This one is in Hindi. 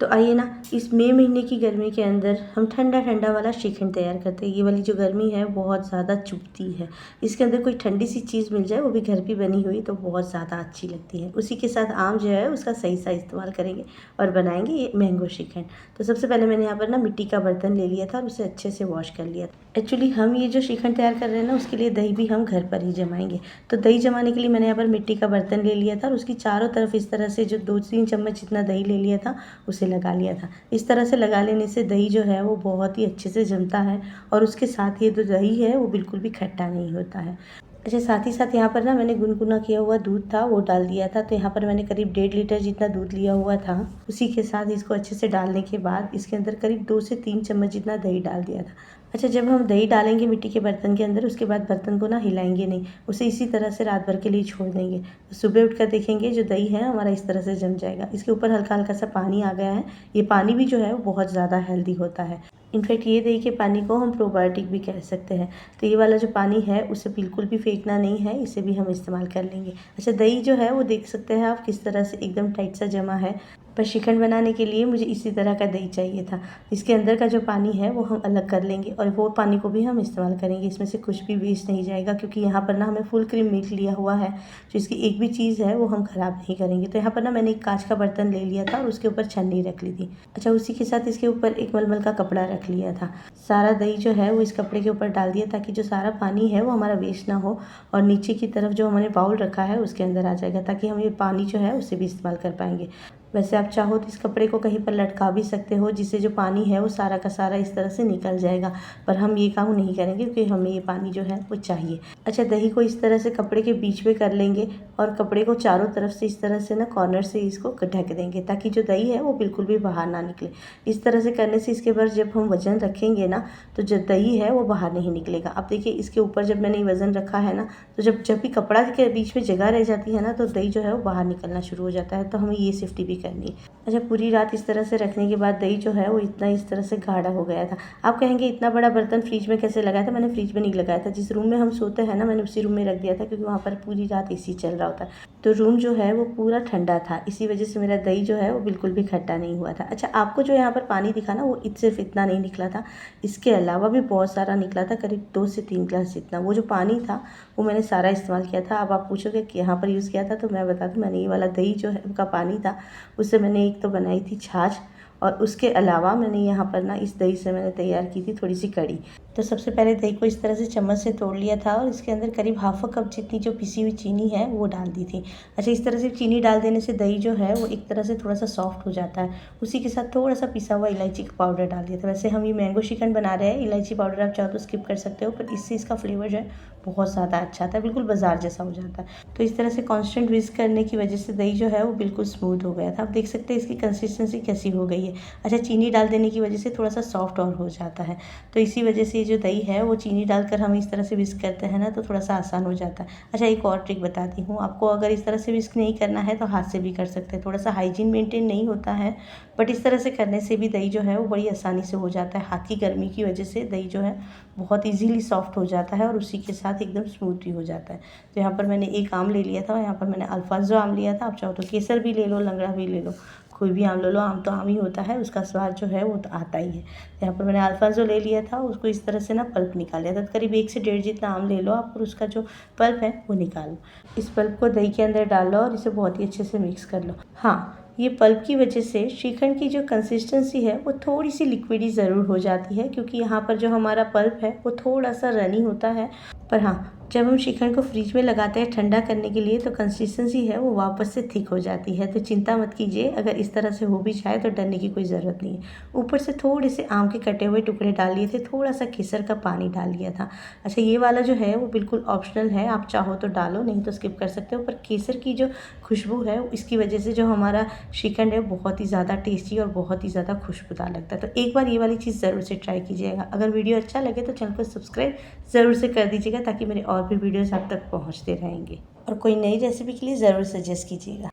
तो आइए ना इस मई महीने की गर्मी के अंदर हम ठंडा ठंडा वाला श्रीखंड तैयार करते हैं। ये वाली जो गर्मी है बहुत ज़्यादा चुभती है। इसके अंदर कोई ठंडी सी चीज़ मिल जाए, वो भी घर की बनी हुई, तो बहुत ज़्यादा अच्छी लगती है। उसी के साथ आम जो है उसका सही सा इस्तेमाल करेंगे और बनाएंगे ये मैंगो श्रीखंड। तो सबसे पहले मैंने यहाँ पर ना मिट्टी का बर्तन ले लिया था और उसे अच्छे से वॉश कर लिया था। एक्चुअली हम ये जो श्रीखंड तैयार कर रहे हैं ना, उसके लिए दही भी हम घर पर ही जमाएंगे। तो दही जमाने के लिए मैंने यहाँ पर मिट्टी का बर्तन ले लिया था और उसकी चारों तरफ इस तरह से जो 2-3 चम्मच जितना दही ले लिया था उसे लगा लिया था। इस तरह से लगा लेने से दही जो है वो बहुत ही अच्छे से जमता है और उसके साथ ये जो दही है वो बिल्कुल भी खट्टा नहीं होता है। अच्छा, साथ ही साथ यहाँ पर ना मैंने गुनगुना किया हुआ दूध था वो डाल दिया था। तो यहाँ पर मैंने करीब 1.5 लीटर जितना दूध लिया हुआ था। उसी के साथ इसको अच्छे से डालने के बाद इसके अंदर करीब 2 से 3 चम्मच जितना दही डाल दिया था। अच्छा, जब हम दही डालेंगे मिट्टी के बर्तन के अंदर, उसके बाद बर्तन को ना हिलाएंगे नहीं, उसे इसी तरह से रात भर के लिए छोड़ देंगे। तो सुबह उठकर देखेंगे जो दही है हमारा इस तरह से जम जाएगा। इसके ऊपर हल्का हल्का सा पानी आ गया है। ये पानी भी जो है वो बहुत ज़्यादा हेल्दी होता है। इनफैक्ट ये दही के पानी को हम प्रोबायोटिक भी कह सकते हैं। तो ये वाला जो पानी है उसे बिल्कुल भी फेंकना नहीं है, इसे भी हम इस्तेमाल कर लेंगे। अच्छा, दही जो है वो देख सकते हैं आप किस तरह से एकदम टाइट सा जमा है। पर श्रीखंड बनाने के लिए मुझे इसी तरह का दही चाहिए था। इसके अंदर का जो पानी है वो हम अलग कर लेंगे और वो पानी को भी हम इस्तेमाल करेंगे। इसमें से कुछ भी वेस्ट नहीं जाएगा, क्योंकि यहाँ पर ना हमें फुल क्रीम मिल्क लिया हुआ है, जो इसकी एक भी चीज़ है वो हम ख़राब नहीं करेंगे। तो यहाँ पर ना मैंने एक कांच का बर्तन ले लिया था और उसके ऊपर छन्नी रख ली थी। अच्छा, उसी के साथ इसके ऊपर एक मलमल का कपड़ा रख लिया था। सारा दही जो है वो इस कपड़े के ऊपर डाल दिया, ताकि जो सारा पानी है वो हमारा वेस्ट ना हो और नीचे की तरफ जो हमने बाउल रखा है उसके अंदर आ जाएगा, ताकि हम ये पानी जो है उसे भी इस्तेमाल कर पाएंगे। वैसे आप चाहो तो इस कपड़े को कहीं पर लटका भी सकते हो, जिससे जो पानी है वो सारा का सारा इस तरह से निकल जाएगा। पर हम ये काम नहीं करेंगे, क्योंकि हमें ये पानी जो है वो चाहिए। अच्छा, दही को इस तरह से कपड़े के बीच में कर लेंगे और कपड़े को चारों तरफ से इस तरह से ना कॉर्नर से इसको ढक देंगे, ताकि जो दही है वो बिल्कुल भी बाहर ना निकले। इस तरह से करने से इसके बाद जब हम वज़न रखेंगे ना, तो जो दही है वो बाहर नहीं निकलेगा। अब देखिए, इसके ऊपर जब मैंने वज़न रखा है ना, तो जब भी कपड़ा के बीच में जगह रह जाती है ना, तो दही जो है वो बाहर निकलना शुरू हो जाता है। तो हमें ये सेफ्टी भी करनी है। अच्छा, पूरी रात इस तरह से रखने के बाद दही जो है वो इतना इस तरह से गाढ़ा हो गया था। आप कहेंगे इतना बड़ा बर्तन फ्रिज में कैसे लगाया था? मैंने फ्रिज में नहीं लगाया था। जिस रूम में हम सोते हैं ना, मैंने उसी रूम में रख दिया था, क्योंकि वहाँ पर पूरी रात एसी चल रहा होता है। तो रूम जो है वो पूरा ठंडा था, इसी वजह से मेरा दही जो है वो बिल्कुल भी खट्टा नहीं हुआ था। अच्छा, आपको जो यहाँ पर पानी दिखा ना, वो सिर्फ इतना नहीं निकला था, इसके अलावा भी बहुत सारा निकला था, करीब 2 से 3 ग्लास जितना। वो जो पानी था वो मैंने सारा इस्तेमाल किया था। अब आप पूछोगे कि यहाँ पर यूज़ किया था, तो मैं बता दूँ, मैंने ये वाला दही जो है का पानी था, उससे मैंने एक तो बनाई थी छाछ, और उसके अलावा मैंने यहाँ पर ना इस दही से मैंने तैयार की थी थोड़ी सी कढ़ी। तो सबसे पहले दही को इस तरह से चम्मच से तोड़ लिया था और इसके अंदर करीब ½ कप जितनी जो पिसी हुई चीनी है वो डाल दी थी। अच्छा, इस तरह से चीनी डाल देने से दही जो है वो एक तरह से थोड़ा सा सॉफ्ट हो जाता है। उसी के साथ थोड़ा सा पिसा हुआ इलायची का पाउडर डाल दिया था। वैसे हम ये मैंगो श्रीखंड बना रहे हैं, इलायची पाउडर आप चाहो तो स्किप कर सकते हो, पर इससे इसका फ्लेवर जो है बहुत ज़्यादा अच्छा आता है, बिल्कुल बाजार जैसा हो जाता है। तो इस तरह से कॉन्स्टेंट विस्क करने की वजह से दही जो है वो बिल्कुल स्मूथ हो गया था। आप देख सकते हैं इसकी कंसिस्टेंसी कैसी हो गई है। अच्छा, चीनी डाल देने की वजह से थोड़ा सा सॉफ्ट और हो जाता है। तो इसी वजह से ये जो दही है वो चीनी डालकर हम इस तरह से विस्क करते हैं ना, तो थोड़ा सा आसान हो जाता है। अच्छा, एक और ट्रिक बताती हूँ आपको। अगर इस तरह से विस्क नहीं करना है तो हाथ से भी कर सकते हैं। थोड़ा सा हाइजीन मेंटेन नहीं होता है, बट इस तरह से करने से भी दही जो है वो बड़ी आसानी से हो जाता है। हाथ की गर्मी की वजह से दही जो है बहुत ईजीली सॉफ्ट हो जाता है और उसी के साथ एकदम स्मूथ भी हो जाता है। तो यहाँ पर मैंने एक आम ले लिया था और यहाँ पर मैंने अल्फांसो आम लिया था। आप चाहो तो केसर भी ले लो, लंगड़ा भी ले लो, कोई भी आम ले लो। आम तो आम ही होता है, उसका स्वाद जो है वो तो आता ही है। यहाँ पर मैंने अल्फांसो ले लिया था, उसको इस तरह से ना पल्प निकाल लिया था। करीब 1 से 1.5 जितना आम ले लो आप और उसका जो पल्प है वो निकालो। इस पल्प को दही के अंदर डालो और इसे बहुत ही अच्छे से मिक्स कर लो। हाँ, ये पल्प की वजह से श्रीखंड की जो कंसिस्टेंसी है वो थोड़ी सी लिक्विडी ज़रूर हो जाती है, क्योंकि यहाँ पर जो हमारा पल्प है वो थोड़ा सा रनी होता है। पर हाँ, जब हम श्रीखंड को फ्रिज में लगाते हैं ठंडा करने के लिए, तो कंसिस्टेंसी है वो वापस से थिक हो जाती है। तो चिंता मत कीजिए, अगर इस तरह से हो भी जाए तो डरने की कोई ज़रूरत नहीं है। ऊपर से थोड़े से आम के कटे हुए टुकड़े डाल लिए थे, थोड़ा सा केसर का पानी डाल लिया था। अच्छा, ये वाला जो है वो बिल्कुल ऑप्शनल है, आप चाहो तो डालो, नहीं तो स्किप कर सकते हो। पर केसर की जो खुशबू है इसकी वजह से जो हमारा श्रीखंड है बहुत ही ज़्यादा टेस्टी और बहुत ही ज़्यादा खुशबूदार लगता है। तो एक बार ये वाली चीज़ ज़रूर से ट्राई कीजिएगा। अगर वीडियो अच्छा लगे तो चैनल को सब्सक्राइब ज़रूर से कर दीजिएगा, ताकि मेरे और भी वीडियोज़ आप तक पहुँचते रहेंगे। और कोई नई रेसिपी के लिए ज़रूर सजेस्ट कीजिएगा।